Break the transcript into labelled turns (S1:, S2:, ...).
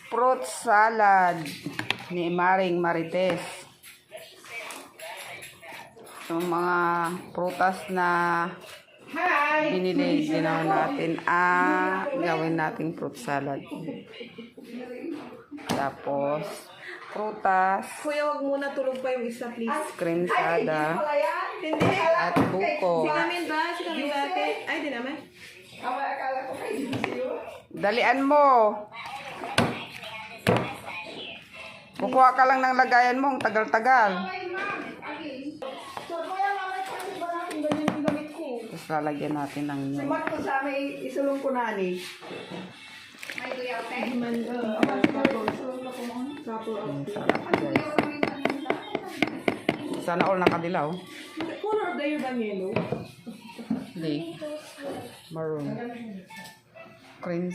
S1: fruit salad ni Maring Marites. Yung mga prutas na binili, ginawa natin, gawin nating fruit salad. Tapos, prutas,
S2: Kuya, wag muna tulog pa yung isa, please.
S1: cream sada,
S2: Hindi.
S1: at buko.
S2: Si Kamin ba? Si Kamin ba? Ay, di naman.
S1: Dalian mo. Kukuha ka lang ng lagayan mo, ang tagal-tagal. Tapos lalagyan natin ng
S3: Si Mark ko sa may isulong ko na ni.
S1: sana all nakadilaw.
S2: Color of the year ba yellow?
S1: Hindi. Maroon. Cream